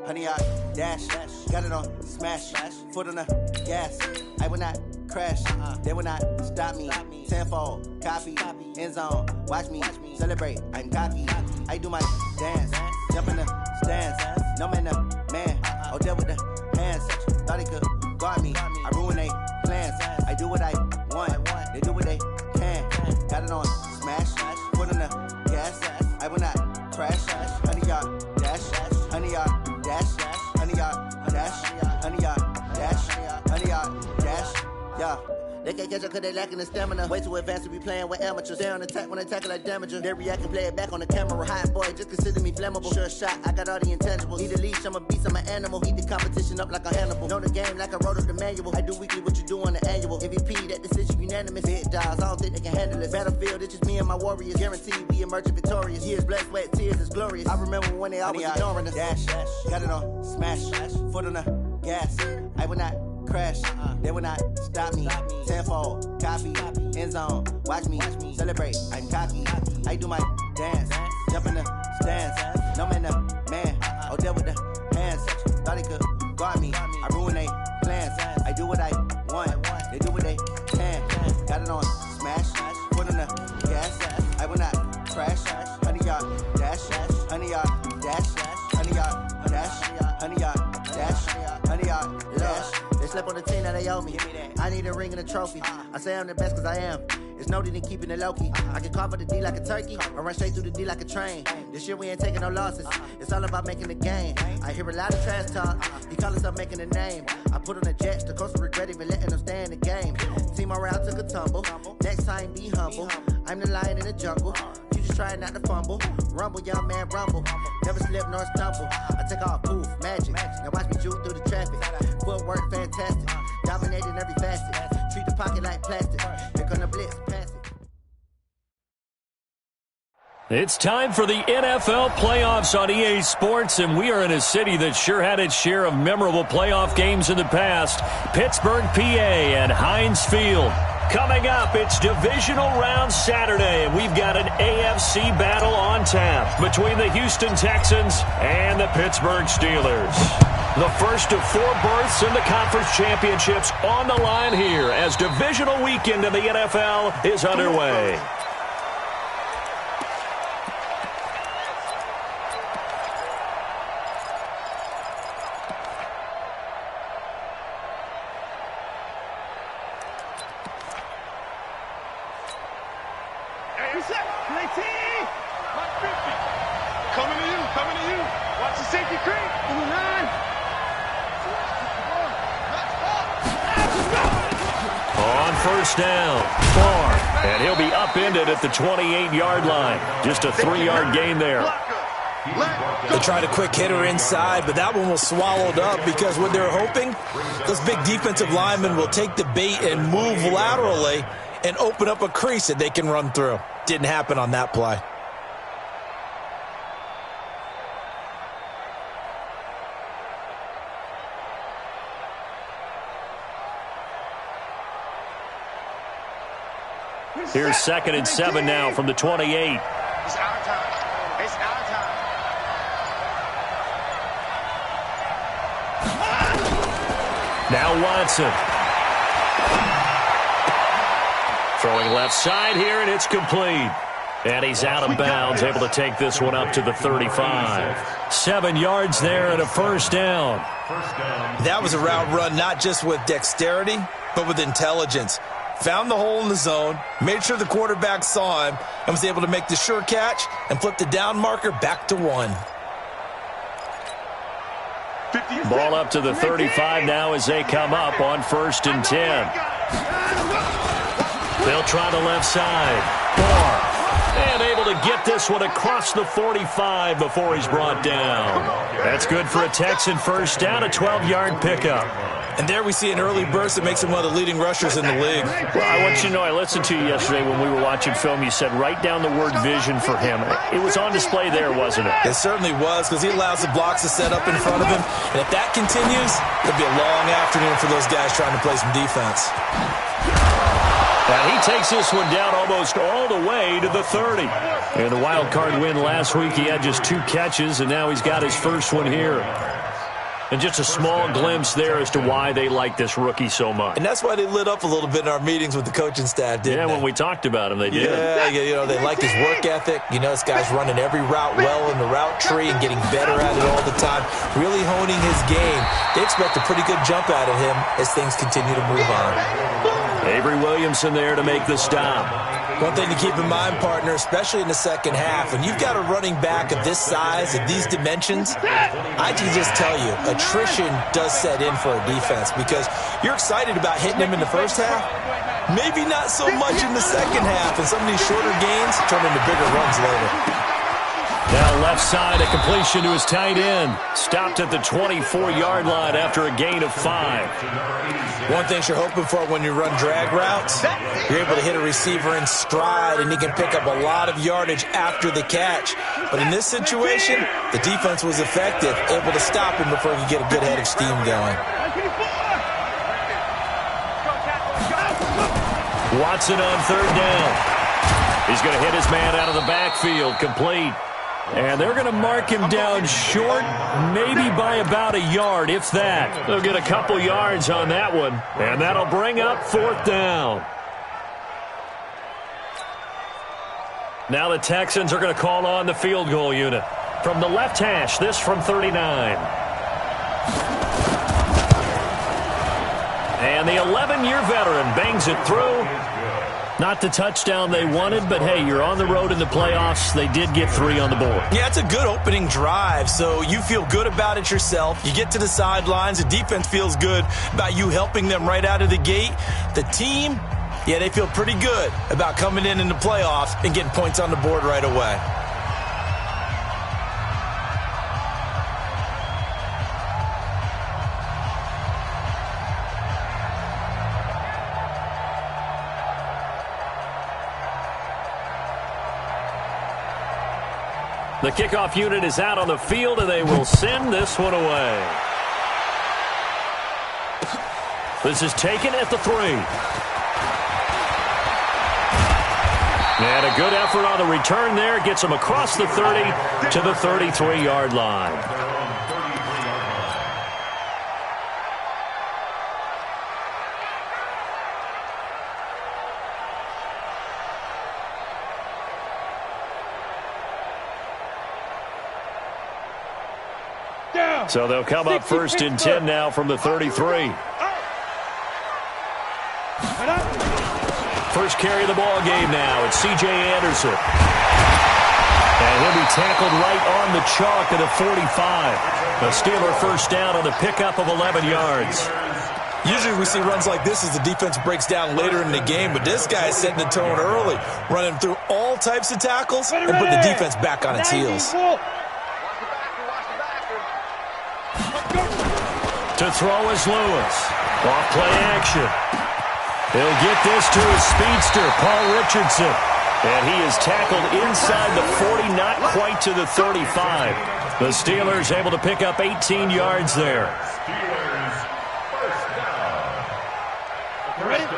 100 yard dash. Got it on smash. Foot on the gas. I will not crash. They will not stop me. Tenfold, copy, end zone. Watch me celebrate. I'm cocky. I do my dance. Jump in the stands. No man, the man. Oh, there with the hands. Thought he could guard me. I ruin they plans. I do what I want. They do what they can. Got it on smash. Foot on the gas. I will not crash. 100 yard dash. 100 yard dash. 100 yard dash. 100 yard dash. 100 yard dash. Yeah. They can't catch up cause they lacking the stamina. Way too advanced to be playing with amateurs. Stay on attack when I tackle like damager. They react and play it back on the camera. Hot boy, just consider me flammable. Sure shot, I got all the intangibles. Need a leash, I'm a beast, I'm an animal. Eat the competition up like a Hannibal. Know the game like I wrote up the manual. I do weekly what you do on the annual. MVP, that decision unanimous. Big dogs, I don't think they can handle it. Battlefield, it's just me and my warriors. Guaranteed we emerging victorious. Years, blood, sweat, tears, it's glorious. I remember when they always ignoring us. Dash, got it on smash. Foot on the gas. I will not crash. They will not stop me. Tenfold, copy, end zone. Watch me celebrate. I'm cocky. I do my dance. Jump in the stands. No man, the man. Oh, there with the hands. Thought he could guard me. I ruin they plans. I do what I want. They do what they can. Got it on smash. Foot on the gas. I will not crash. 100 yard dash. 100 yard dash. 100 yard dash. 100 yard dash. 100 yard dash. They slept on the team that they owe me. I need a ring and a trophy. I say I'm the best cause I am. It's no need in keeping it low-key. I can carve up the D like a turkey or run straight through the D like a train. This year we ain't taking no losses. It's all about making the game. I hear a lot of trash talk. He call us up making a name. I put on the Jets. The coach will regret even letting them stay in the game. Team morale took a tumble. Next time be humble. I'm the lion in the jungle. You just trying not to fumble. Rumble, young man, rumble. Never slip nor stumble. I take off, poof, magic. Now watch me juke through the traffic. Footwork fantastic. Dominating every facet. Treat the pocket like plastic. Here come the blitz, pass it. It's time for the NFL playoffs on EA Sports, and we are in a city that sure had its share of memorable playoff games in the past. Pittsburgh, PA, and Heinz Field. Coming up, it's Divisional Round Saturday, and we've got an AFC battle on tap between the Houston Texans and the Pittsburgh Steelers. The first of 4 berths in the conference championships on the line here as divisional weekend in the NFL is underway. Down, far, and he'll be upended at the 28-yard line. Just a 3-yard gain there. They tried a quick hitter inside, but that one was swallowed up because what they're hoping, those big defensive linemen will take the bait and move laterally and open up a crease that they can run through. Didn't happen on that play. Here's 2nd and 7 now from the 28. It's our time. It's our time. Now Watson. Throwing left side here, and it's complete. And he's out of bounds, able to take this one up to the 35. 7 yards there and a first down. That was a route run not just with dexterity, but with intelligence. Found the hole in the zone, made sure the quarterback saw him, and was able to make the sure catch and flip the down marker back to 1. Ball up to the 35 now as they come up on 1st and 10. They'll try the left side. Barr. And able to get this one across the 45 before he's brought down. That's good for a Texan first down, a 12-yard pickup. And there we see an early burst that makes him one of the leading rushers in the league. Well, I want you to know, I listened to you yesterday when we were watching film. You said write down the word vision for him. It was on display there, wasn't it? It certainly was, because he allows the blocks to set up in front of him. And if that continues, it'll be a long afternoon for those guys trying to play some defense. And he takes this one down almost all the way to the 30. In the wild card win last week, he had just 2 catches, and now he's got his first one here. And just a small glimpse there as to why they like this rookie so much. And that's why they lit up a little bit in our meetings with the coaching staff, didn't they? Yeah, when we talked about him, they did. Yeah, they like his work ethic. This guy's running every route well in the route tree and getting better at it all the time, really honing his game. They expect a pretty good jump out of him as things continue to move on. Avery Williamson there to make the stop. One thing to keep in mind, partner, especially in the second half, when you've got a running back of this size, of these dimensions, I can just tell you, attrition does set in for a defense because you're excited about hitting him in the first half, maybe not so much in the second half, and some of these shorter gains turn into bigger runs later. Now left side, a completion to his tight end. Stopped at the 24-yard line after a gain of 5. One thing you're hoping for when you run drag routes, you're able to hit a receiver in stride, and he can pick up a lot of yardage after the catch. But in this situation, the defense was effective, able to stop him before he could get a good head of steam going. Watson on third down. He's going to hit his man out of the backfield, complete. And they're going to mark him down short, maybe by about a yard, if that. They'll get a couple yards on that one, and that'll bring up fourth down. Now the Texans are going to call on the field goal unit. From the left hash, this from 39. And the 11-year veteran bangs it through. Not the touchdown they wanted, but hey, you're on the road in the playoffs. They did get 3 on the board. Yeah, it's a good opening drive, so you feel good about it yourself. You get to the sidelines. The defense feels good about you helping them right out of the gate. The team, yeah, they feel pretty good about coming in the playoffs and getting points on the board right away. The kickoff unit is out on the field, and they will send this one away. This is taken at the 3. And a good effort on the return there. Gets him across the 30 to the 33-yard line. So they'll come up first and 10 now from the 33. First carry of the ball game now. It's C.J. Anderson. And he'll be tackled right on the chalk of the 45. A Steeler first down on the pickup of 11 yards. Usually we see runs like this as the defense breaks down later in the game, but this guy is setting the tone early, running through all types of tackles and putting the defense back on its heels. To throw is Lewis. Off play action. He'll get this to his speedster, Paul Richardson. And he is tackled inside the 40, not quite to the 35. The Steelers able to pick up 18 yards there.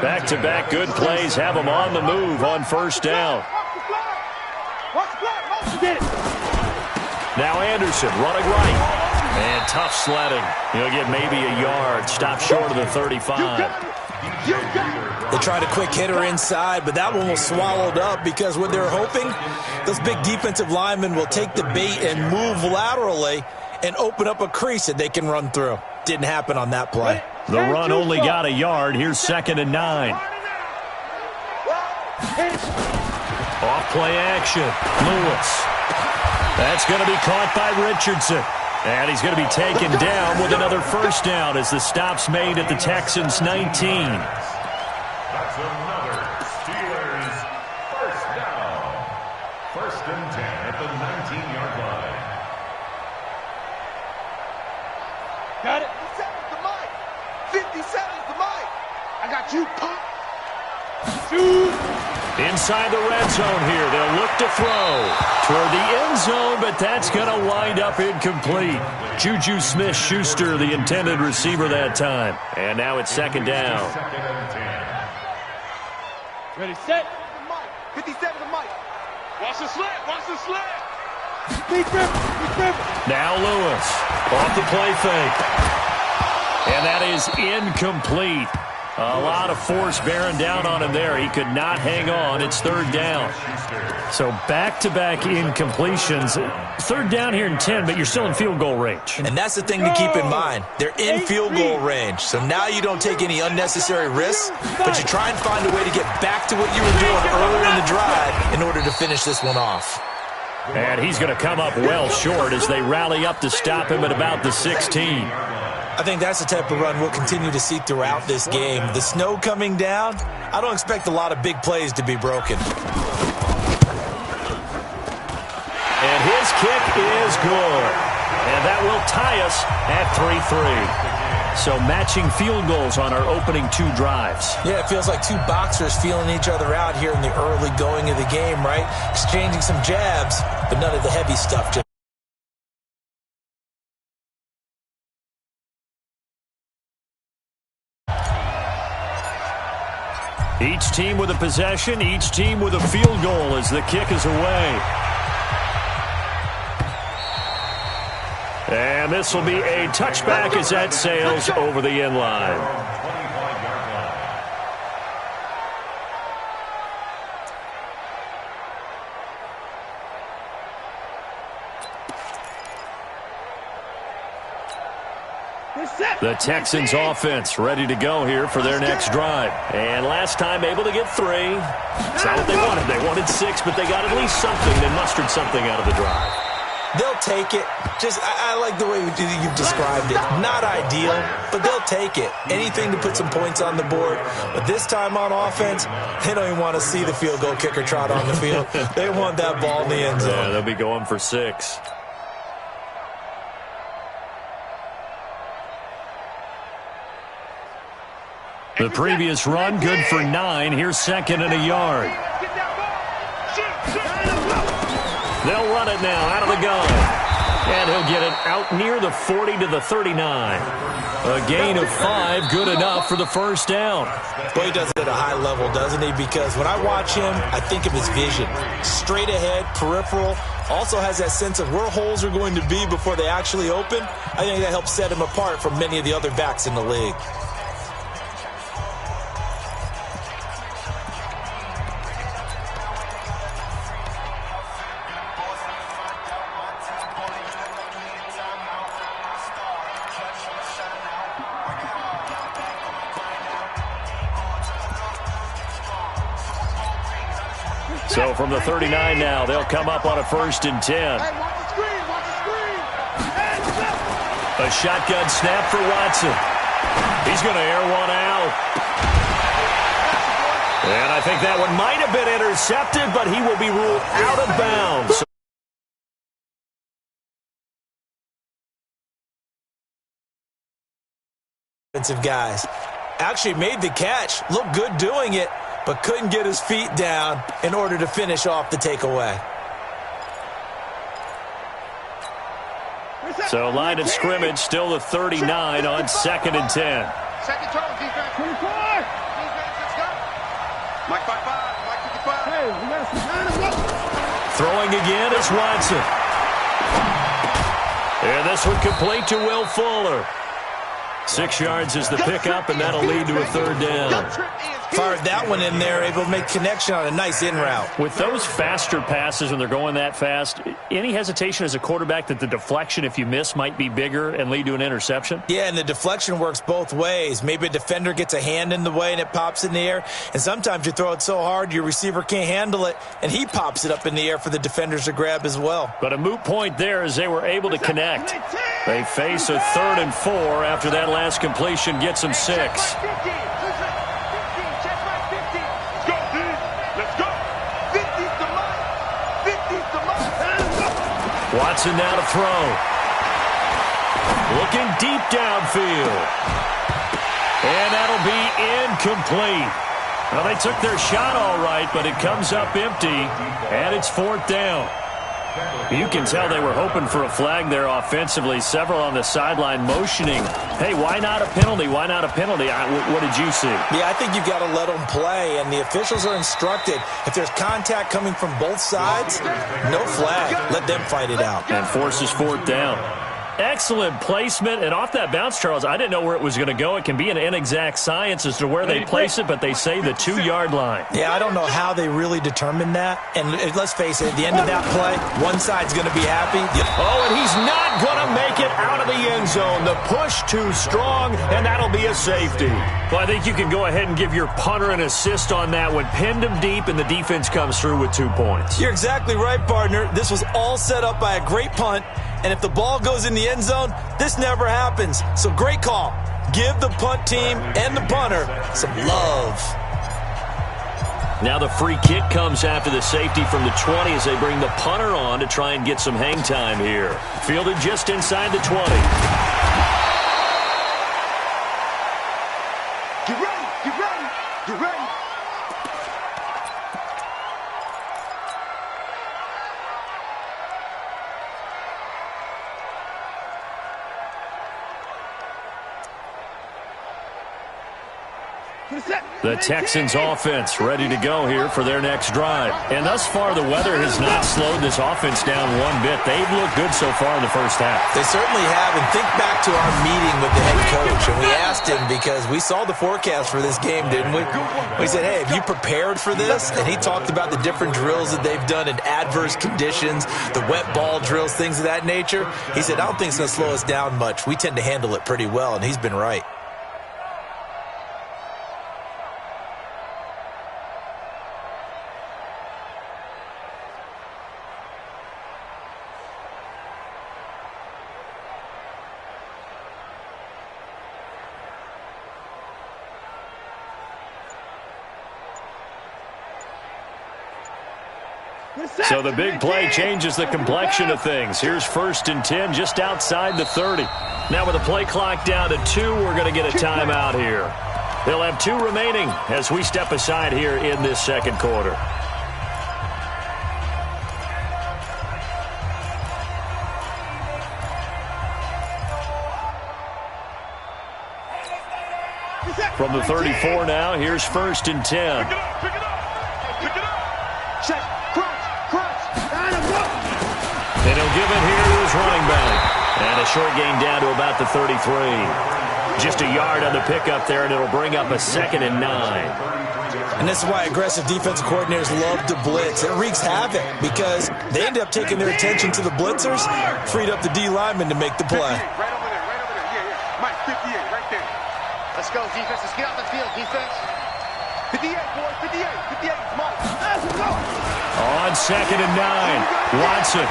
Back-to-back good plays have them on the move on first down. Now Anderson running right. And tough sledding. He'll get maybe a yard. Stop short of the 35. They tried a quick hitter inside, but that one was swallowed up because what they're hoping, those big defensive linemen will take the bait and move laterally and open up a crease that they can run through. Didn't happen on that play. The run only got a yard. Here's 2nd and 9. Off play action. Lewis. That's going to be caught by Richardson. And he's going to be taken down with another first down as the stop's made at the Texans' 19. That's another Steelers first down. 1st and 10 at the 19-yard line. Got it. 57's the mic. 57's the mic. I got you, punk. Shoot. Inside the red zone here. They'll look to throw toward the end zone, but that's going to wind up incomplete. Juju Smith-Schuster, the intended receiver that time. And now it's 2nd down. Ready, set. 57 the mic. Watch the slant. Watch the slant. Now Lewis off the play fake. And that is incomplete. A lot of force bearing down on him there. He could not hang on. It's third down. So back-to-back incompletions. Third down here in 10, but you're still in field goal range. And that's the thing to keep in mind. They're in field goal range. So now you don't take any unnecessary risks, but you try and find a way to get back to what you were doing earlier in the drive in order to finish this one off. And he's going to come up well short as they rally up to stop him at about the 16. I think that's the type of run we'll continue to see throughout this game. The snow coming down, I don't expect a lot of big plays to be broken. And his kick is good. And that will tie us at 3-3. So matching field goals on our opening two drives. Yeah, it feels like two boxers feeling each other out here in the early going of the game, right? Exchanging some jabs, but none of the heavy stuff. Each team with a possession, each team with a field goal as the kick is away. And this will be a touchback as that sails over the end line. The Texans offense ready to go here for their next drive. And last time able to get 3. It's not what they wanted. They wanted 6, but they got at least something. They mustered something out of the drive. They'll take it. I like the way you've described it. Not ideal, but they'll take it. Anything to put some points on the board. But this time on offense, they don't even want to see the field goal kicker trot on the field. They want that ball in the end zone. Yeah, they'll be going for 6. The previous run, good for 9. Here's second and a yard. They'll run it now out of the gun. And he'll get it out near the 40 to the 39. A gain of 5, good enough for the first down. Boy, he does it at a high level, doesn't he? Because when I watch him, I think of his vision. Straight ahead, peripheral. Also has that sense of where holes are going to be before they actually open. I think that helps set him apart from many of the other backs in the league. So from the 39 now, they'll come up on a 1st and 10. Hey, watch the screen, watch the screen. A shotgun snap for Watson. He's going to air one out. And I think that one might have been intercepted, but he will be ruled out of bounds. Defensive guys actually made the catch, looked good doing it, but couldn't get his feet down in order to finish off the takeaway. So line of scrimmage, still the 39 on 2nd and 10. Second tone, defense. 24. Defense, let's go. Mike 5-5, Mike 55. Hey, we got some time to go. Throwing again is Watson. And this one complete to Will Fuller. 6 yards is the pickup, and that'll lead to a 3rd down. Fired that one in there, able to make connection on a nice in route. With those faster passes when they're going that fast, any hesitation as a quarterback that the deflection, if you miss, might be bigger and lead to an interception? Yeah, and the deflection works both ways. Maybe a defender gets a hand in the way and it pops in the air, and sometimes you throw it so hard your receiver can't handle it, and he pops it up in the air for the defenders to grab as well. But a moot point there as they were able to connect. They face a 3rd and 4 after that last completion gets them 6. Watson now to throw. Looking deep downfield. And that'll be incomplete. Well, they took their shot all right, but it comes up empty, and it's 4th down. You can tell they were hoping for a flag there offensively. Several on the sideline motioning, hey, why not a penalty? Why not a penalty? What did you see? Yeah, I think you've got to let them play, and the officials are instructed. If there's contact coming from both sides, no flag. Let them fight it out. And forces fourth down. Excellent placement, and off that bounce, Charles, I didn't know where it was going to go. It can be an inexact science as to where they place it, but they say the 2-yard line. Yeah, I don't know how they really determined that. And let's face it, at the end of that play, one side's going to be happy. Oh, and he's not going to make it out of the end zone. The push too strong, and that'll be a safety. Well, I think you can go ahead and give your punter an assist on that one. Pinned him deep, and the defense comes through with 2 points. You're exactly right, partner. This was all set up by a great punt. And if the ball goes in the end zone, this never happens. So great call. Give the punt team and the punter some love. Now the free kick comes after the safety from the 20 as they bring the punter on to try and get some hang time here. Fielded just inside the 20. Get ready, get ready, get ready. The Texans offense ready to go here for their next drive. And thus far, the weather has not slowed this offense down one bit. They've looked good so far in the first half. They certainly have. And think back to our meeting with the head coach. And we asked him because we saw the forecast for this game, didn't we? We said, hey, have you prepared for this? And he talked about the different drills that they've done in adverse conditions, the wet ball drills, things of that nature. He said, I don't think it's going to slow us down much. We tend to handle it pretty well. And he's been right. So the big play changes the complexion of things. Here's 1st and 10 just outside the 30. Now with the play clock down to 2, we're going to get a timeout here. They'll have 2 remaining as we step aside here in this second quarter. From the 34 now, here's 1st and 10. Pick it up, pick it up, pick it up. Check, crunch, And he'll give it here to his running back. And a short gain down to about the 33. Just a yard on the pickup there, and it'll bring up a 2nd and 9. And this is why aggressive defensive coordinators love to blitz. It wreaks havoc because they end up taking their attention to the blitzers, freed up the D lineman to make the play. Right over there, right over there. Yeah. Mike, 58, right there. Let's go, defense. Let's get out the field, defense. 58, boys, 58, Mike. Let's go. On 2nd and 9, Watson.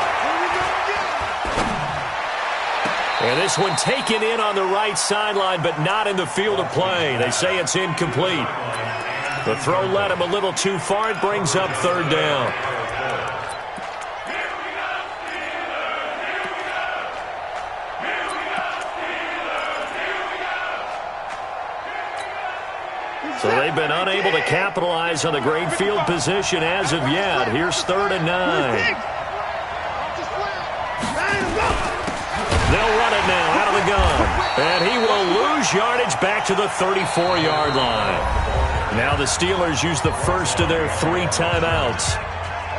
And this one taken in on the right sideline, but not in the field of play. They say it's incomplete. The throw led him a little too far. It brings up 3rd down. So they've been unable to capitalize on the great field position as of yet. Here's 3rd and 9. They'll run it now out of the gun. And he will lose yardage back to the 34-yard line. Now the Steelers use the first of their 3 timeouts.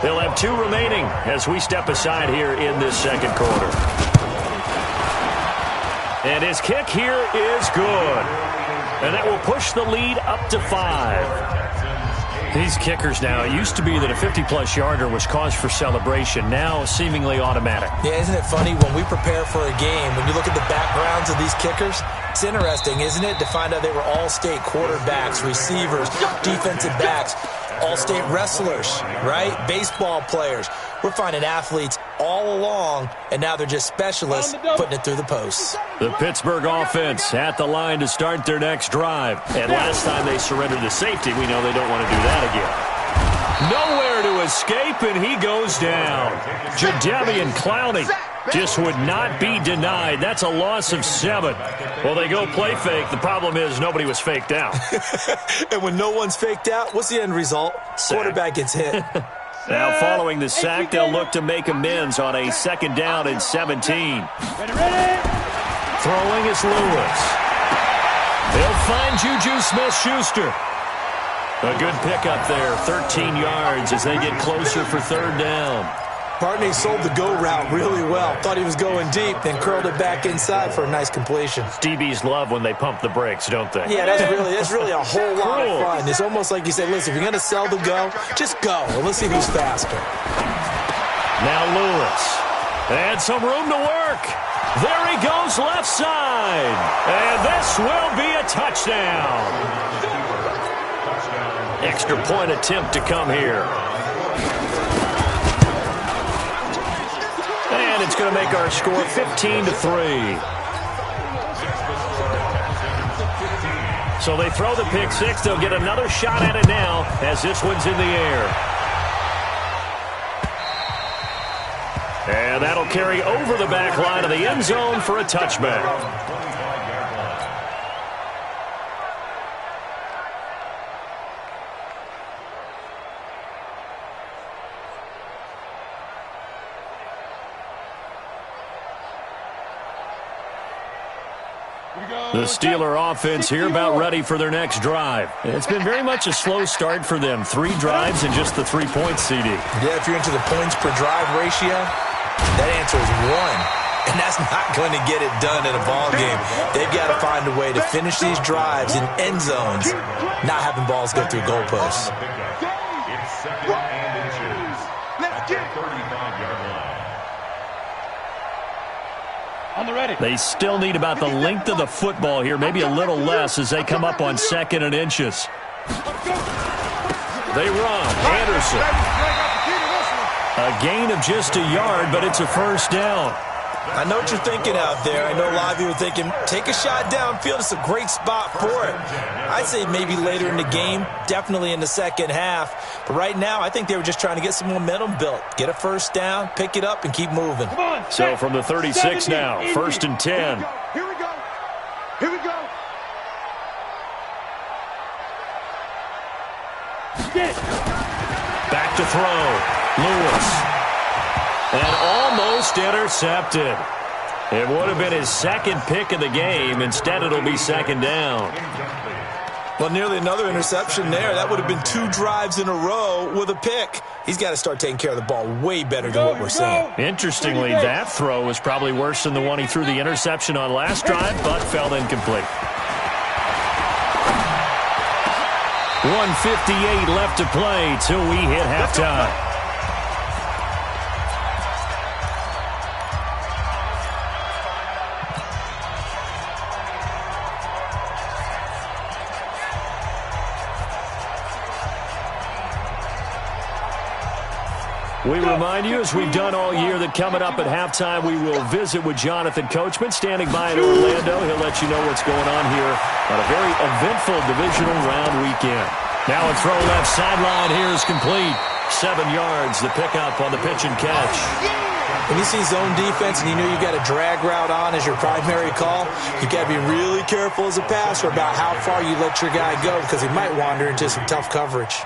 They'll have 2 remaining as we step aside here in this second quarter. And his kick here is good. And that will push the lead up to 5. These kickers now, it used to be that a 50-plus yarder was cause for celebration. Now seemingly automatic. Yeah, isn't it funny when we prepare for a game, when you look at the backgrounds of these kickers, it's interesting, isn't it, to find out they were all-state quarterbacks, receivers, defensive backs, all-state wrestlers, right? Baseball players. We're finding athletes all along, and now they're just specialists putting it through the posts. The Pittsburgh offense at the line to start their next drive. And last time they surrendered to safety, we know they don't want to do that again. Nowhere to escape, and he goes down. Jadeveon Clowney just would not be denied. That's a loss of 7. Well, they go play fake. The problem is nobody was faked out. And when no one's faked out, what's the end result? Sack. Quarterback gets hit. Now following the sack, they'll look to make amends on a 2nd down and 17. Throwing is Lewis. They'll find Juju Smith-Schuster. A good pickup there, 13 yards as they get closer for 3rd down. Barney sold the go route really well. Thought he was going deep, then curled it back inside for a nice completion. DBs love when they pump the brakes, don't they? Yeah, that's really a whole lot of fun. It's almost like you say, listen, if you're going to sell the go, just go. And let's see who's faster. Now Lewis. And some room to work. There he goes left side. And this will be a touchdown. Extra point attempt to come here. And it's going to make our score 15-3. So they throw the pick six. They'll get another shot at it now as this one's in the air. And that'll carry over the back line of the end zone for a touchback. The Steeler offense here about ready for their next drive. It's been very much a slow start for them. 3 drives and just the 3 points, CD. Yeah, if you're into the points per drive ratio, that answer is 1. And that's not going to get it done in a ball game. They've got to find a way to finish these drives in end zones, not having balls go through goalposts. It's 2nd and inches at the 35-yard line. On the ready. They still need about the length of the football here, maybe a little less as they come up on 2nd and inches. They run. Anderson. A gain of just a yard, but it's a 1st down. I know what you're thinking out there. I know a lot of you are thinking, take a shot downfield. It's a great spot for it. I'd say maybe later in the game, definitely in the 2nd half. But right now, I think they were just trying to get some momentum built. Get a 1st down, pick it up, and keep moving. So from the 36 now, 1st and 10. Here we go. Here we go. Back to throw. Lewis. And almost intercepted. It would have been his 2nd pick of the game. Instead, it'll be 2nd down. Well, nearly another interception there. That would have been 2 drives in a row with a pick. He's got to start taking care of the ball way better than what we're seeing. Interestingly, that throw was probably worse than the one he threw the interception on last drive, but fell incomplete. 1:58 left to play till we hit halftime. We remind you, as we've done all year, that coming up at halftime, we will visit with Jonathan Coachman, standing by in Orlando. He'll let you know what's going on here on a very eventful divisional round weekend. Now a throw left sideline here is complete. 7 yards, the pickup on the pitch and catch. When you see zone defense and you know you've got a drag route on as your primary call, you've got to be really careful as a passer about how far you let your guy go because he might wander into some tough coverage.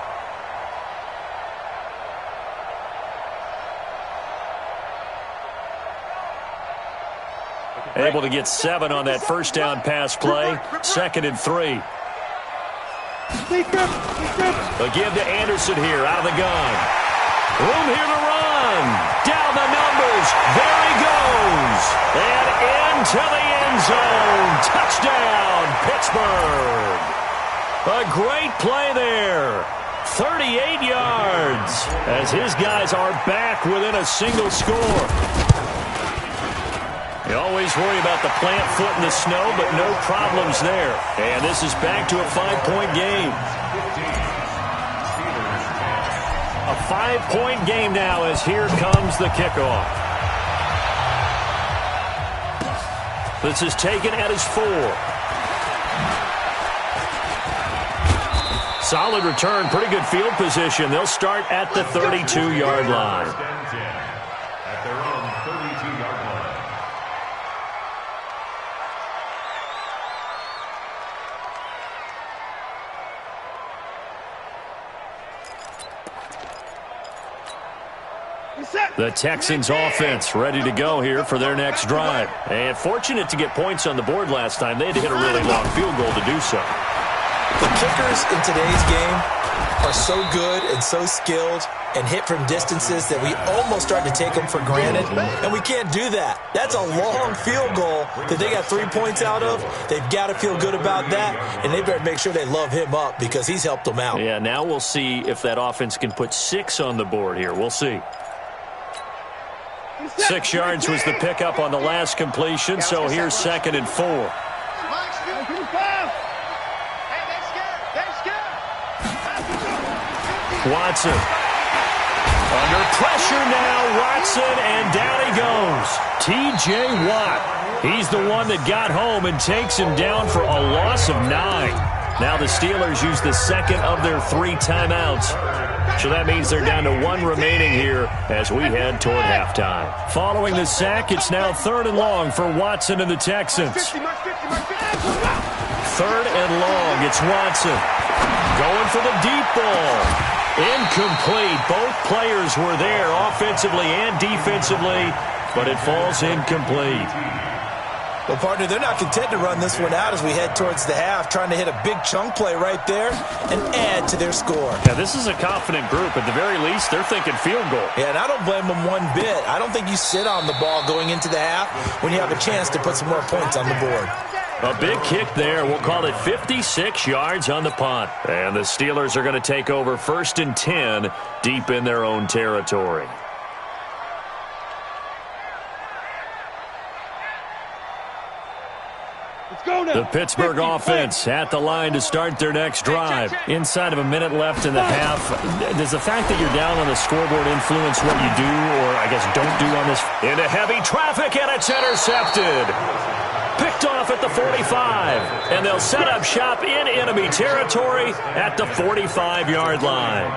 Able to get 7 on that 1st down pass play. 2nd and 3. A give to Anderson here out of the gun. Room here to run. Down the numbers. There he goes. And into the end zone. Touchdown, Pittsburgh. A great play there. 38 yards as his guys are back within a single score. You always worry about the plant foot in the snow, but no problems there. And this is back to a 5-point game. A 5-point game now as here comes the kickoff. This is taken at his 4. Solid return, pretty good field position. They'll start at the 32-yard line. At their own 32-yard line. The Texans offense ready to go here for their next drive. And fortunate to get points on the board last time. They had to hit a really long field goal to do so. The kickers in today's game are so good and so skilled and hit from distances that we almost start to take them for granted, and we can't do that. That's a long field goal that they got 3 points out of. They've got to feel good about that, and they better make sure they love him up because he's helped them out. Yeah, now we'll see if that offense can put 6 on the board here. We'll see. 6 yards was the pickup on the last completion, so here's 2nd and 4. Watson. Under pressure now, Watson, and down he goes. T.J. Watt. He's the one that got home and takes him down for a loss of 9. Now the Steelers use the second of their 3 timeouts. So that means they're down to 1 remaining here as we head toward halftime. Following the sack, it's now 3rd and long for Watson and the Texans. 3rd and long, it's Watson. Going for the deep ball. Incomplete. Both players were there offensively and defensively, but it falls incomplete. Well, partner, they're not content to run this one out as we head towards the half, trying to hit a big chunk play right there and add to their score. Yeah, this is a confident group. At the very least, they're thinking field goal. Yeah, and I don't blame them one bit. I don't think you sit on the ball going into the half when you have a chance to put some more points on the board. A big kick there. We'll call it 56 yards on the punt. And the Steelers are going to take over 1st and 10 deep in their own territory. The Pittsburgh offense at the line to start their next drive. Inside of a minute left in the half. Does the fact that you're down on the scoreboard influence what you do, or I guess don't do on this? Into heavy traffic, and it's intercepted. Picked off at the 45, and they'll set up shop in enemy territory at the 45-yard line.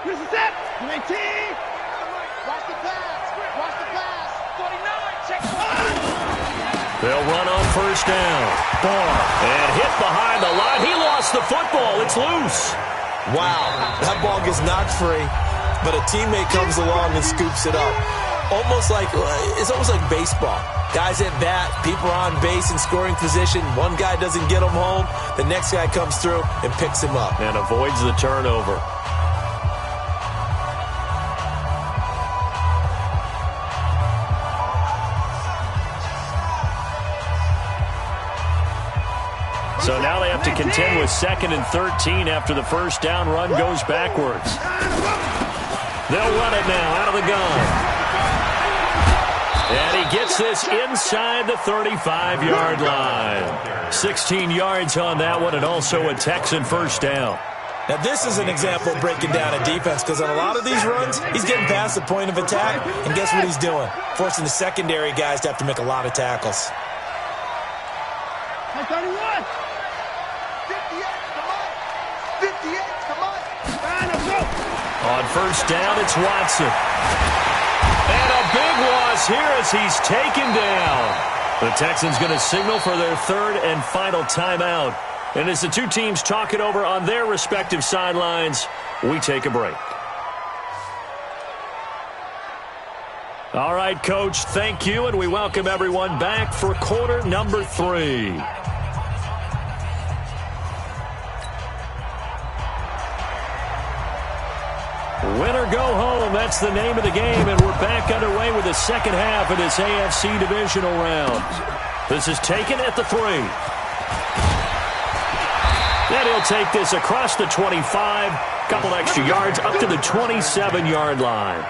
This is it. 19. Watch the pass. Watch the pass. 49. Check. They'll run on 1st down. Barr, and hit behind the line. He lost the football. It's loose. Wow, that ball gets knocked free, but a teammate comes along and scoops it up. It's almost like baseball. Guys at bat, people are on base in scoring position. One guy doesn't get him home. The next guy comes through and picks him up. And avoids the turnover. So now they have to contend with 2nd and 13 after the 1st down run goes backwards. They'll run it now out of the gun. And he gets this inside the 35-yard line. 16 yards on that one, and also a Texan 1st down. Now, this is an example of breaking down a defense, because on a lot of these runs, he's getting past the point of attack, and guess what he's doing? Forcing the secondary guys to have to make a lot of tackles. 31. 58 to Mike. 58 to Mike. On 1st down, it's Watson. And a big loss here as he's taken down. The Texans going to signal for their 3rd and final timeout. And as the 2 teams talk it over on their respective sidelines, we take a break. All right, Coach, thank you, and we welcome everyone back for quarter number 3. Win or go home, that's the name of the game, and we're back underway with the second half of this AFC divisional round. This is taken at the 3. And he'll take this across the 25, couple extra yards up to the 27-yard line.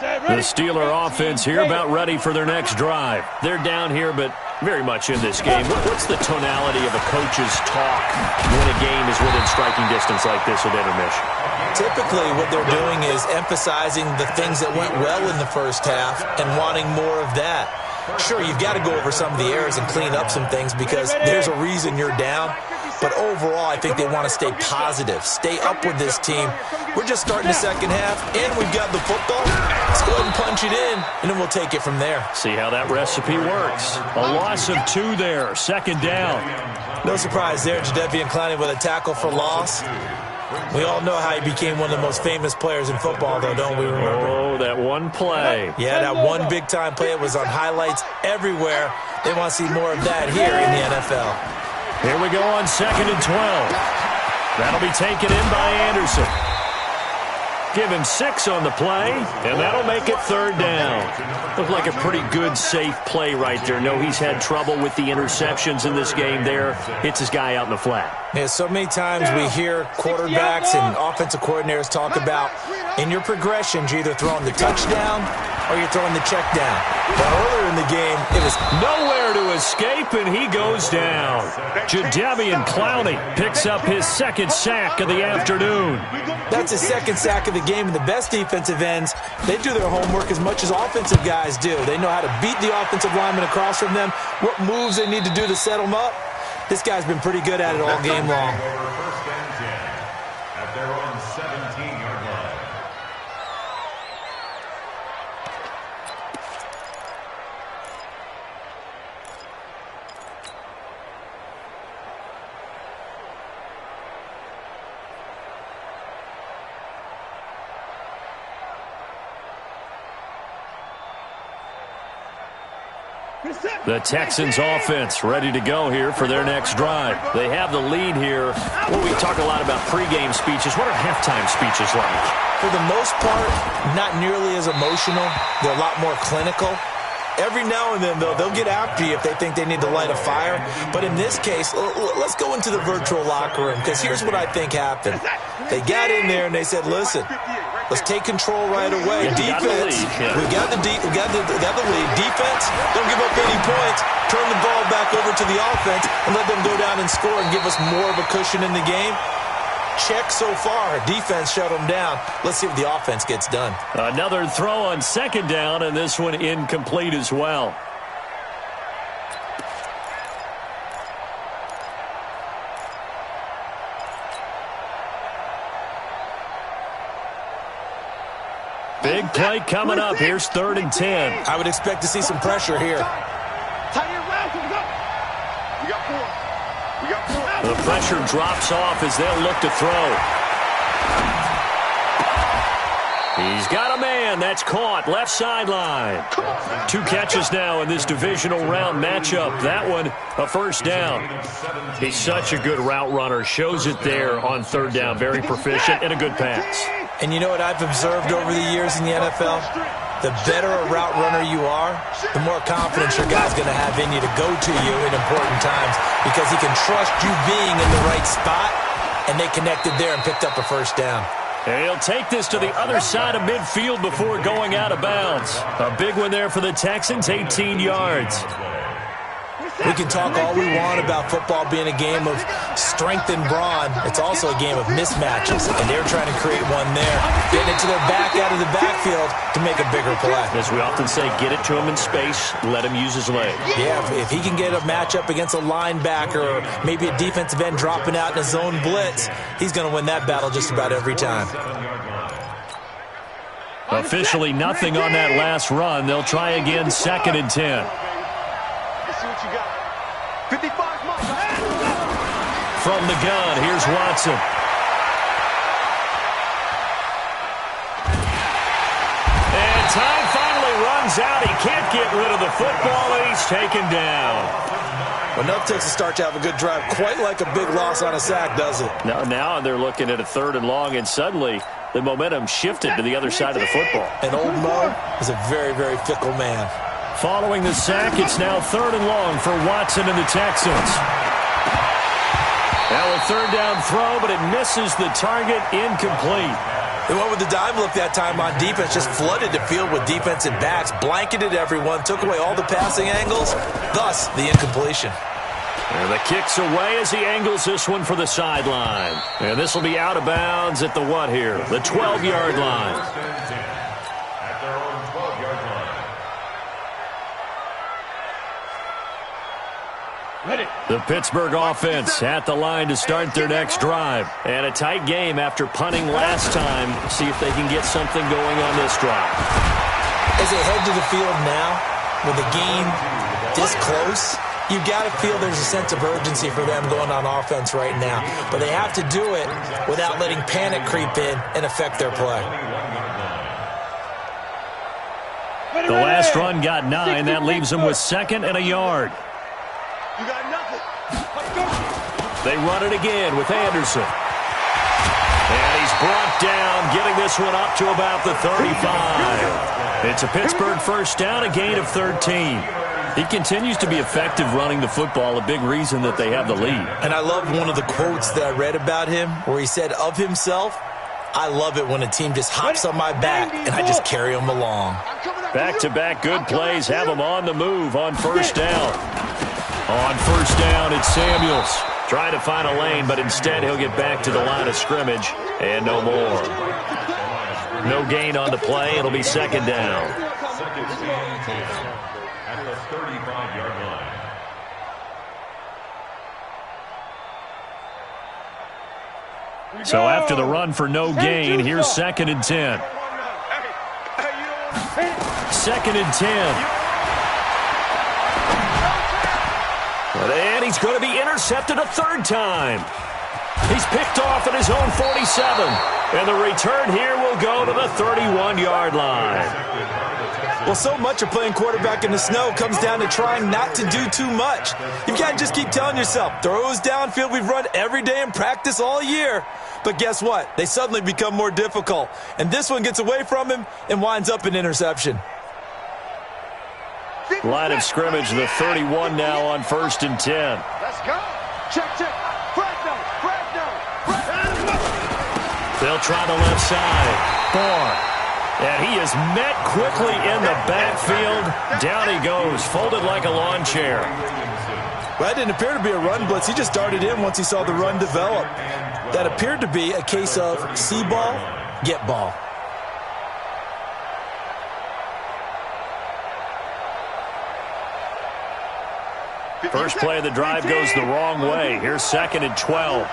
The Steeler offense here about ready for their next drive. They're down here, but very much in this game. What's the tonality of a coach's talk when a game is within striking distance like this at intermission? Typically, what they're doing is emphasizing the things that went well in the 1st half and wanting more of that. Sure, you've got to go over some of the errors and clean up some things because there's a reason you're down. But overall, I think they want to stay positive, stay up with this team. We're just starting the second half, and we've got the football. Let's go ahead and punch it in, and then we'll take it from there. See how that recipe works. A loss of 2 there, second down. No surprise there, Jadeveon Clowney with a tackle for loss. We all know how he became one of the most famous players in football, though, don't we remember? Oh, that one play. Yeah, that one big-time play. It was on highlights everywhere. They want to see more of that here in the NFL. Here we go on 2nd and 12. That'll be taken in by Anderson. Give him 6 on the play, and that'll make it 3rd down. Looked like a pretty good, safe play right there. No, he's had trouble with the interceptions in this game there. Hits his guy out in the flat. Yeah, so many times we hear quarterbacks and offensive coordinators talk about in your progressions, you're either throwing the touchdown or you're throwing the check down. But earlier in the game, it was nowhere to escape, and he goes down. Jadeveon Clowney picks up his 2nd sack of the afternoon. That's his 2nd sack of the game, and the best defensive ends, they do their homework as much as offensive guys do. They know how to beat the offensive lineman across from them, what moves they need to do to set them up. This guy's been pretty good at it all game long. First and 10 at their own 17-yard line. The Texans offense ready to go here for their next drive. They have the lead here. Well, we talk a lot about pregame speeches. What are halftime speeches like? For the most part, not nearly as emotional. They're a lot more clinical. Every now and then, though, they'll get after you if they think they need to light a fire. But in this case, let's go into the virtual locker room, because here's what I think happened. They got in there and they said, listen, let's take control right away. Defense, we got the lead. Defense, don't give up any points. Turn the ball back over to the offense and let them go down and score and give us more of a cushion in the game. Check so far. Defense shut them down. Let's see what the offense gets done. Another throw on 2nd down, and this one incomplete as well. Big play coming up. Here's 3rd and 10. I would expect to see some pressure here. The pressure drops off as they'll look to throw. He's got a man. That's caught. Left sideline. 2 catches now in this divisional round matchup. That one, a 1st down. He's such a good route runner. Shows it there on 3rd down. Very proficient and a good pass. And you know what I've observed over the years in the NFL? The better a route runner you are, the more confidence your guy's going to have in you to go to you in important times, because he can trust you being in the right spot, and they connected there and picked up a 1st down. And he'll take this to the other side of midfield before going out of bounds. A big one there for the Texans, 18 yards. We can talk all we want about football being a game of strength and brawn. It's also a game of mismatches, and they're trying to create one there. Getting it to their back out of the backfield to make a bigger play. As we often say, get it to him in space, let him use his leg. Yeah, if he can get a matchup against a linebacker or maybe a defensive end dropping out in a zone blitz, he's going to win that battle just about every time. Officially nothing on that last run. They'll try again, 2nd and 10. From the gun, here's Watson. And time finally runs out. He can't get rid of the football, and he's taken down. Well, enough takes to start to have a good drive. Quite like a big loss on a sack, does it? Now they're looking at a 3rd and long, and suddenly the momentum shifted to the other side of the football. And old Mo is a very, very fickle man. Following the sack, it's now 3rd and long for Watson and the Texans. Now a 3rd down throw, but it misses the target, incomplete. They went with the dime look that time on defense, just flooded the field with defensive backs, blanketed everyone, took away all the passing angles, thus the incompletion. And the kick's away as he angles this one for the sideline. And this will be out of bounds at the what here? The 12-yard line. At their own 12-yard line. The Pittsburgh offense at the line to start their next drive. And a tight game after punting last time. See if they can get something going on this drive. As they head to the field now, with the game this close, you got to feel there's a sense of urgency for them going on offense right now. But they have to do it without letting panic creep in and affect their play. The last run got 9. That leaves them with 2nd and a yard. You got nothing. They run it again with Anderson. And he's brought down, getting this one up to about the 35. It's a Pittsburgh first down, a gain of 13. He continues to be effective running the football, a big reason that they have the lead. And I love one of the quotes that I read about him where he said of himself, I love it when a team just hops on my back and I just carry them along. Back-to-back good plays have them on the move on first down. On first down, it's Samuels. Trying to find a lane, but instead he'll get back to the line of scrimmage and no more. No gain on the play. It'll be 2nd down. At the 35-yard line. So after the run for no gain, here's 2nd and 10. 2nd and 10. And he's going to be intercepted a 3rd time. He's picked off at his own 47. And the return here will go to the 31-yard line. Well, so much of playing quarterback in the snow comes down to trying not to do too much. You've got to just keep telling yourself, throws downfield we've run every day in practice all year. But guess what? They suddenly become more difficult. And this one gets away from him and winds up an interception. Line of scrimmage, the 31 now on 1st and 10. Let's go. Check. They'll try the left side. Barr. And he is met quickly in the backfield. Down he goes, folded like a lawn chair. Well, that didn't appear to be a run blitz. He just darted in once he saw the run develop. That appeared to be a case of see ball, get ball. First play of the drive goes the wrong way. Here's 2nd and 12.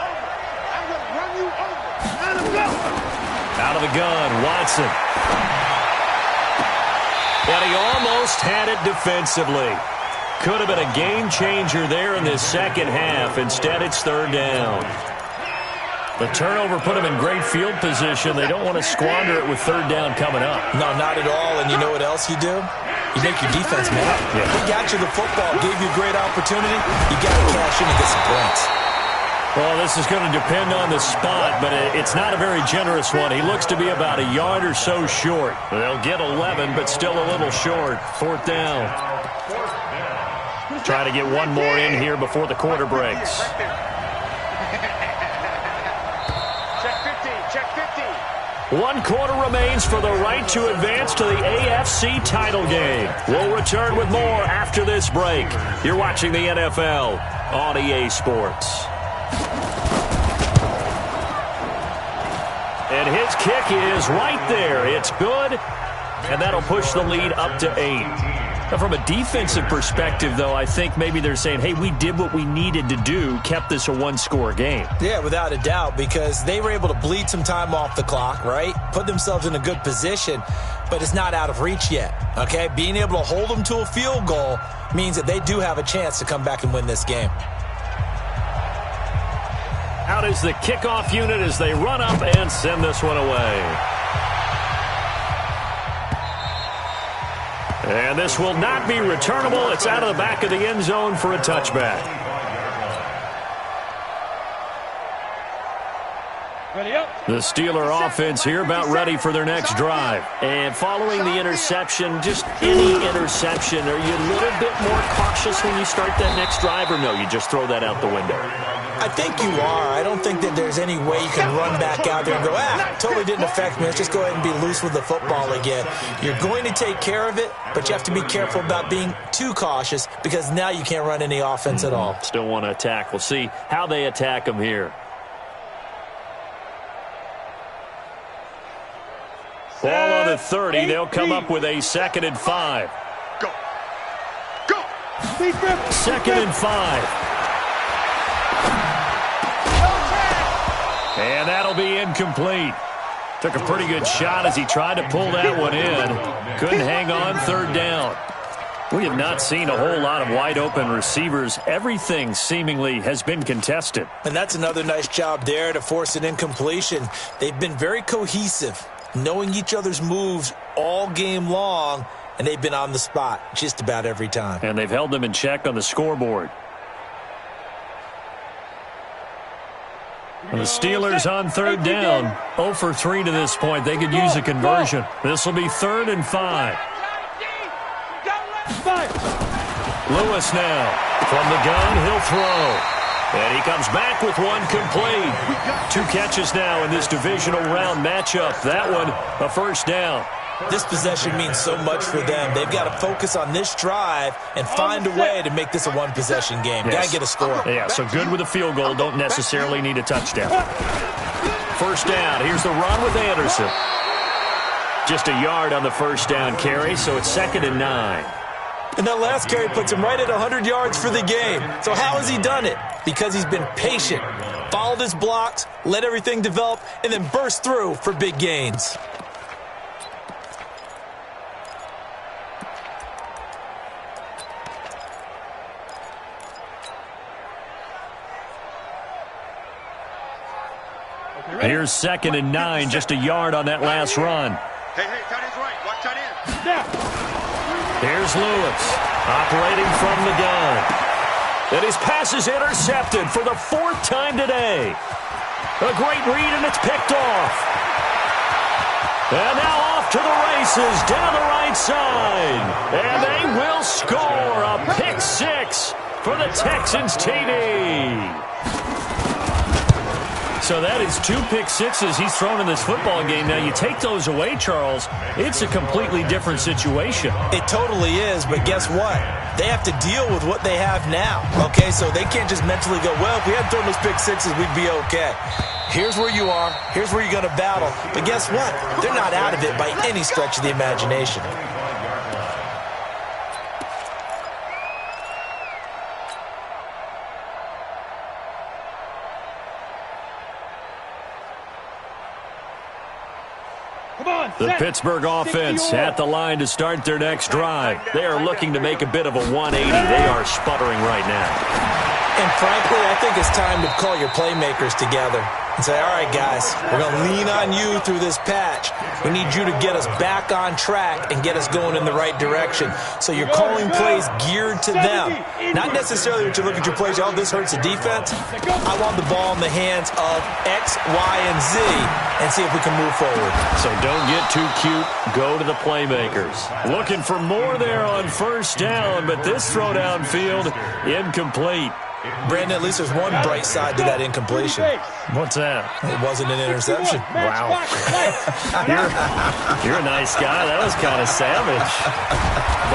Out of the gun, Watson. And he almost had it defensively. Could have been a game changer there in this second half. Instead, it's 3rd down. The turnover put him in great field position. They don't want to squander it with 3rd down coming up. No, not at all. And you know what else you do? You make your defense mad. Yeah. They got you the football, gave you a great opportunity. You got to cash in and get some points. Well, this is going to depend on the spot, but it's not a very generous one. He looks to be about a yard or so short. They'll get 11, but still a little short. 4th down. Try to get one more in here before the quarter breaks. Check 50. 1 quarter remains for the right to advance to the AFC title game. We'll return with more after this break. You're watching the NFL on EA Sports. And his kick is right there. It's good, and that'll push the lead up to 8. Now, from a defensive perspective, though, I think maybe they're saying, hey, we did what we needed to do, kept this a one-score game. Yeah, without a doubt, because they were able to bleed some time off the clock, right? Put themselves in a good position, but it's not out of reach yet, okay? Being able to hold them to a field goal means that they do have a chance to come back and win this game. Out is the kickoff unit as they run up and send this one away. And this will not be returnable. It's out of the back of the end zone for a touchback. The Steeler offense here about ready for their next drive. And following the interception, just any interception, are you a little bit more cautious when you start that next drive, or no, you just throw that out the window? I think you are. I don't think that there's any way you can run back out there and go, totally didn't affect me. Let's just go ahead and be loose with the football again. You're going to take care of it, but you have to be careful about being too cautious because now you can't run any offense at all. Still want to attack. We'll see how they attack them here. Ball on the 30. They'll come up with a 2nd and 5. Go. Go. 2nd and 5. And that'll be incomplete. Took a pretty good shot as he tried to pull that one in. Couldn't hang on, 3rd down. We have not seen a whole lot of wide-open receivers. Everything seemingly has been contested. And that's another nice job there to force an incompletion. They've been very cohesive, knowing each other's moves all game long, and they've been on the spot just about every time. And they've held them in check on the scoreboard. And the Steelers on 3rd down. 0 for 3 to this point. They could use a conversion. This will be 3rd and 5. Lewis now. From the gun, he'll throw. And he comes back with one complete. 2 catches now in this divisional round matchup. That one, a 1st down. This possession means so much for them. They've got to focus on this drive and find a way to make this a one-possession game. Yes. Got to get a score. Yeah, so good with a field goal. Don't necessarily need a touchdown. 1st down. Here's the run with Anderson. Just a yard on the 1st down carry, so it's 2nd and 9. And that last carry puts him right at 100 yards for the game. So how has he done it? Because he's been patient, followed his blocks, let everything develop, and then burst through for big gains. Here's 2nd and 9, just a yard on that last run. Hey, tight end's right. Watch tight end. Here's Lewis, operating from the gun. And his pass is intercepted for the 4th time today. A great read, and it's picked off. And now off to the races down the right side. And they will score a pick 6 for the Texans TD. So that is 2 pick sixes he's thrown in this football game. Now, you take those away, Charles, it's a completely different situation. It totally is, but guess what? They have to deal with what they have now, okay? So they can't just mentally go, well, if we hadn't thrown those pick sixes, we'd be okay. Here's where you are. Here's where you're going to battle. But guess what? They're not out of it by any stretch of the imagination. The Pittsburgh offense at the line to start their next drive. They are looking to make a bit of a 180. They are sputtering right now. And frankly, I think it's time to call your playmakers together and say, all right, guys, we're going to lean on you through this patch. We need you to get us back on track and get us going in the right direction. So you're calling plays geared to them. Not necessarily that you look at your plays, oh, this hurts the defense. I want the ball in the hands of X, Y, and Z and see if we can move forward. So don't get too cute. Go to the playmakers. Looking for more there on 1st down, but this throw downfield, incomplete. Brandon, at least there's one bright side to that incompletion. What's that? It wasn't an interception. Wow. You're a nice guy. That was kind of savage.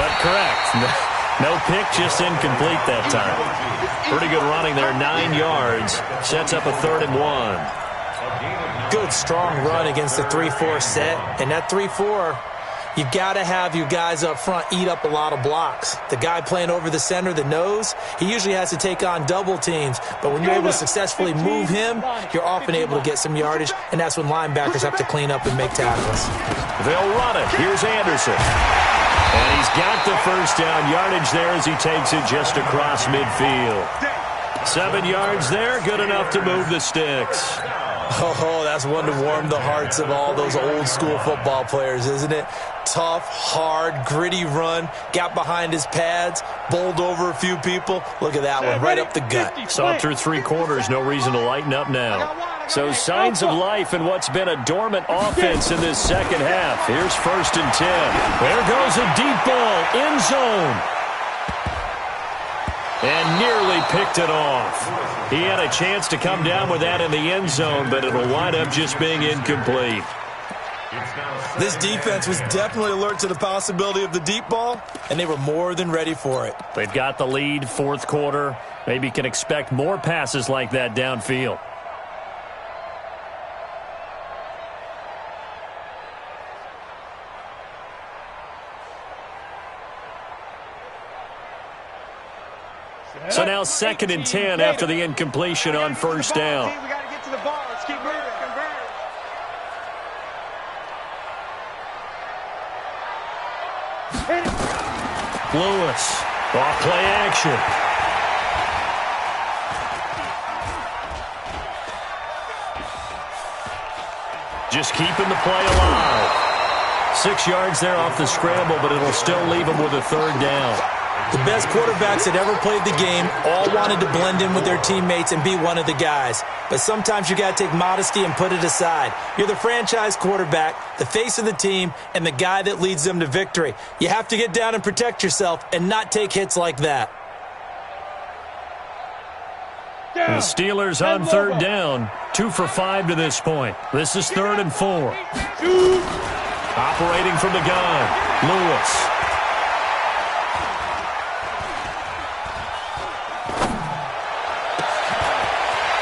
But correct. No pick, just incomplete that time. Pretty good running there, 9 yards. Sets up a 3rd and 1. Good, strong run against the 3-4 set. And that 3-4, you've got to have your guys up front eat up a lot of blocks. The guy playing over the center, the nose, he usually has to take on double teams. But when you're able to successfully move him, you're often able to get some yardage, and that's when linebackers have to clean up and make tackles. They'll run it. Here's Anderson. And he's got the 1st down yardage there as he takes it just across midfield. 7 yards there, good enough to move the sticks. Oh, that's one to warm the hearts of all those old-school football players, isn't it? Tough, hard, gritty run, got behind his pads, bowled over a few people. Look at that one, right up the gut. Saw through 3 quarters, no reason to lighten up now. So signs of life in what's been a dormant offense in this second half. Here's 1st and 10. There goes a deep ball, end zone. And nearly picked it off. He had a chance to come down with that in the end zone, but it'll wind up just being incomplete. This defense was definitely alert to the possibility of the deep ball, and they were more than ready for it. They've got the lead, 4th quarter. Maybe can expect more passes like that downfield. So now 2nd and 10 after the incompletion on first down. We got to get to the ball. Let's keep moving. Lewis, off play action. Just keeping the play alive. 6 yards there off the scramble, but it'll still leave him with a 3rd down. The best quarterbacks that ever played the game all wanted to blend in with their teammates and be one of the guys. But sometimes you got to take modesty and put it aside. You're the franchise quarterback, the face of the team, and the guy that leads them to victory. You have to get down and protect yourself and not take hits like that. The Steelers on 3rd down. 2 for 5 to this point. This is 3rd and 4. Operating from the gun, Lewis.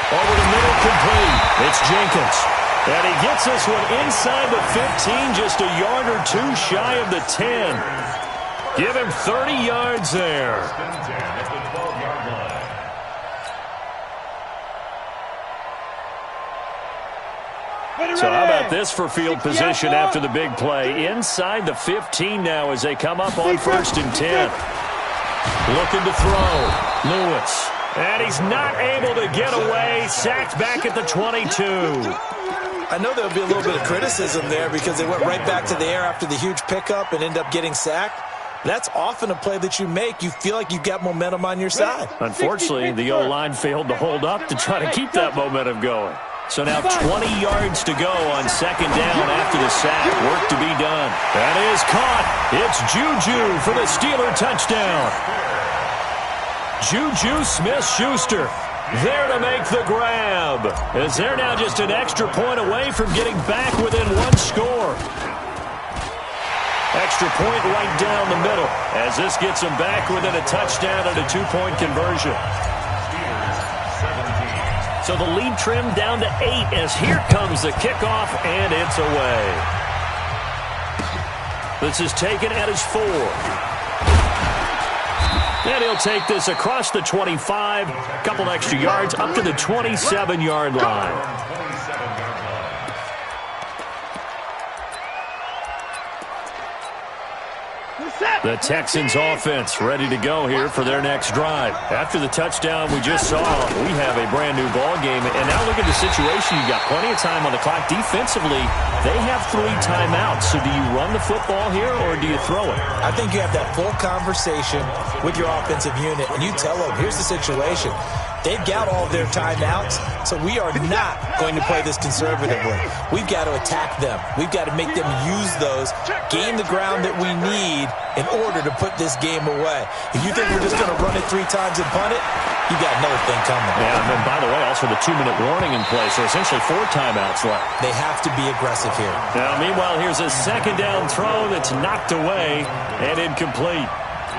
Over the middle, complete. It's Jenkins. And he gets this one inside the 15, just a yard or 2 shy of the 10. Give him 30 yards there. So how about this for field position after the big play? Inside the 15 now as they come up on 1st and 10. Looking to throw. Lewis. And he's not able to get away. Sacked back at the 22. I know there'll be a little bit of criticism there because they went right back to the air after the huge pickup and end up getting sacked. That's often a play that you make. You feel like you've got momentum on your side. Unfortunately, the O-line failed to hold up to try to keep that momentum going. So now 20 yards to go on 2nd down after the sack. Work to be done. That is caught. It's Juju for the Steeler touchdown. Juju Smith-Schuster there to make the grab, as they're now just an extra point away from getting back within 1 score. Extra point right down the middle, as this gets them back within a touchdown and a 2-point conversion. So the lead trimmed down to 8 as here comes the kickoff, and it's away. This is taken at his 4. And he'll take this across the 25, a couple extra yards, up to the 27-yard line. The Texans offense ready to go here for their next drive. After the touchdown we just saw, we have a brand new ball game. And now look at the situation. You've got plenty of time on the clock. Defensively, they have 3 timeouts. So do you run the football here or do you throw it? I think you have that full conversation with your offensive unit, and you tell them, here's the situation. They've got all of their timeouts, so we are not going to play this conservatively. We've got to attack them. We've got to make them use those, gain the ground that we need in order to put this game away. If you think we're just going to run it 3 times and punt it, you got another thing coming. Yeah, and then, by the way, also the 2-minute warning in place, so essentially 4 timeouts left. They have to be aggressive here. Now, meanwhile, here's a 2nd down throw that's knocked away and incomplete.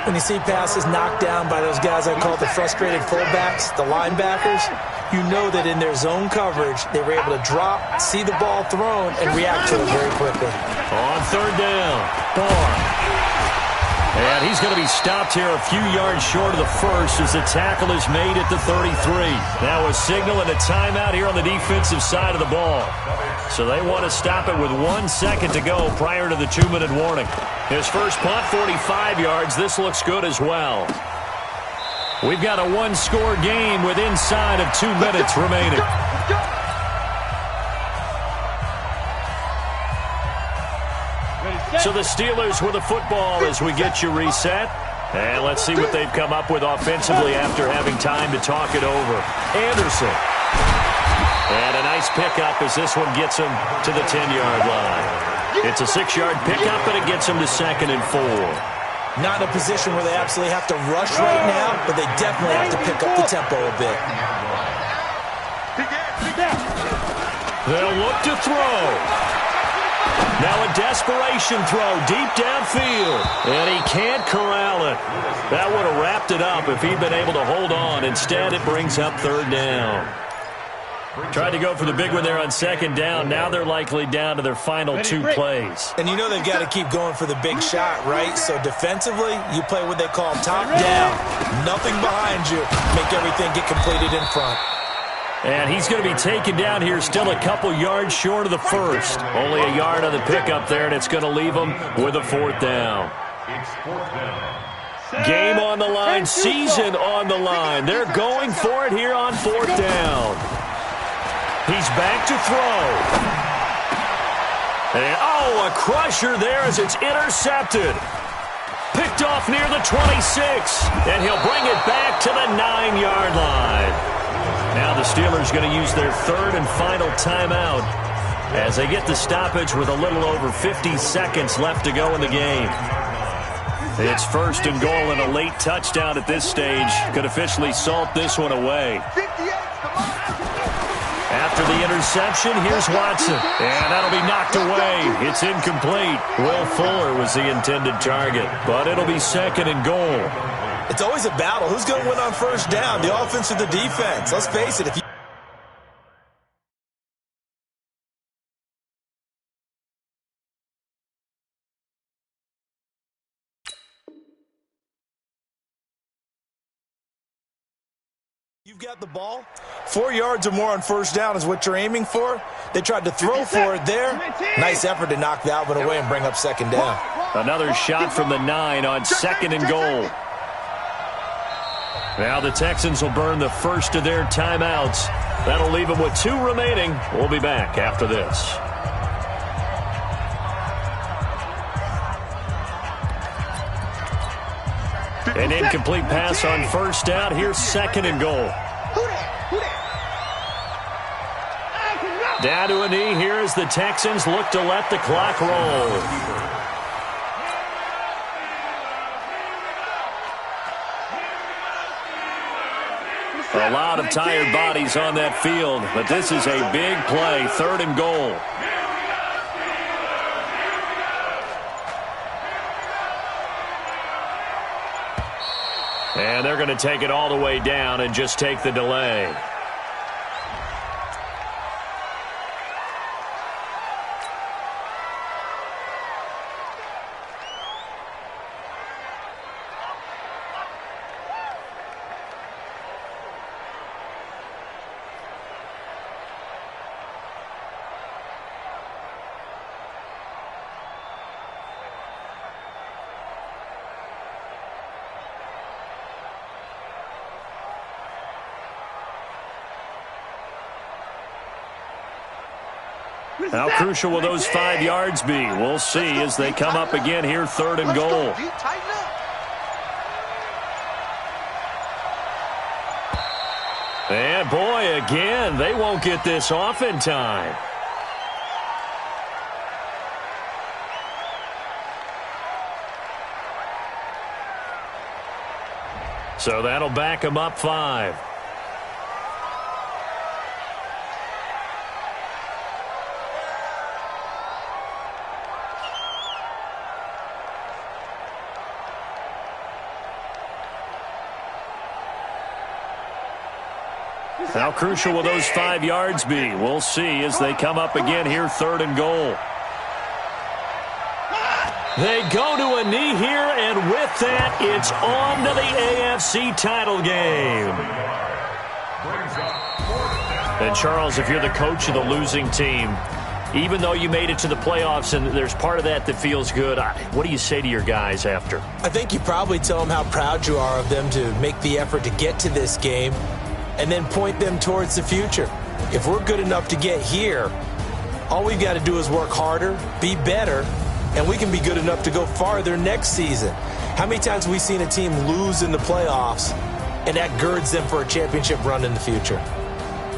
When you see passes knocked down by those guys I call the frustrated fullbacks, the linebackers, you know that in their zone coverage, they were able to drop, see the ball thrown, and react to it very quickly. On 3rd down, Barr. And he's going to be stopped here a few yards short of the first as the tackle is made at the 33. Now a signal and a timeout here on the defensive side of the ball. So they want to stop it with 1 second to go prior to the 2-minute warning. His first punt, 45 yards. This looks good as well. We've got a 1-score game with inside of 2 minutes remaining. So the Steelers with the football as we get you reset. And let's see what they've come up with offensively after having time to talk it over. Anderson. And a nice pickup as this one gets him to the 10-yard line. It's a 6-yard pickup, and it gets him to 2nd and 4. Not in a position where they absolutely have to rush right now, but they definitely have to pick up the tempo a bit. They'll look to throw. Now a desperation throw deep downfield, and he can't corral it. That would have wrapped it up if he'd been able to hold on. Instead, it brings up 3rd down. Tried to go for the big one there on second down. Now they're likely down to their final 2 plays. And you know they've got to keep going for the big shot, right? So defensively, you play what they call top down. Nothing behind you. Make everything get completed in front. And he's going to be taken down here, still a couple yards short of the first. Only a yard on the pickup there, and it's going to leave him with a 4th down. It's 4th down. Game on the line, season on the line. They're going for it here on 4th down. He's back to throw. And, a crusher there as it's intercepted. Picked off near the 26, and he'll bring it back to the 9-yard line. Now the Steelers going to use their 3rd and final timeout as they get the stoppage with a little over 50 seconds left to go in the game. It's 1st and goal, and a late touchdown at this stage could officially salt this one away. After the interception, here's Watson. And that'll be knocked away. It's incomplete. Will Fuller was the intended target, but it'll be 2nd and goal. It's always a battle. Who's going to win on 1st down, the offense or the defense? Let's face it. If you You've got the ball. 4 yards or more on 1st down is what you're aiming for. They tried to throw for it there. Nice effort to knock that one away and bring up 2nd down. Another shot from the 9 on 2nd and goal. Now the Texans will burn the first of their timeouts. That'll leave them with 2 remaining. We'll be back after this. An incomplete pass on 1st down. Here's 2nd and goal. Down to a knee here as the Texans look to let the clock roll. A lot of tired bodies on that field, but this is a big play. 3rd and goal. And they're going to take it all the way down and just take the delay. How crucial will those 5 yards be? We'll see as they come up again here, 3rd and goal. And boy, again, they won't get this off in time. So that'll back them up 5. How crucial will those 5 yards be? We'll see as they come up again here, 3rd and goal. They go to a knee here, and with that, it's on to the AFC title game. And Charles, if you're the coach of the losing team, even though you made it to the playoffs and there's part of that that feels good, what do you say to your guys after? I think you probably tell them how proud you are of them to make the effort to get to this game, and then point them towards the future. If we're good enough to get here, all we've got to do is work harder, be better, and we can be good enough to go farther next season. How many times have we seen a team lose in the playoffs, and that girds them for a championship run in the future?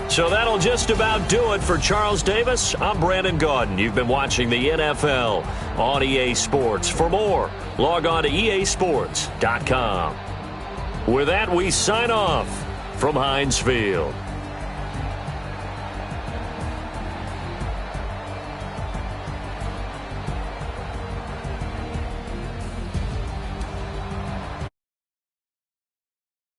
So that'll just about do it for Charles Davis. I'm Brandon Gaudin. You've been watching the NFL on EA Sports. For more, log on to easports.com. With that, we sign off from Heinz Field.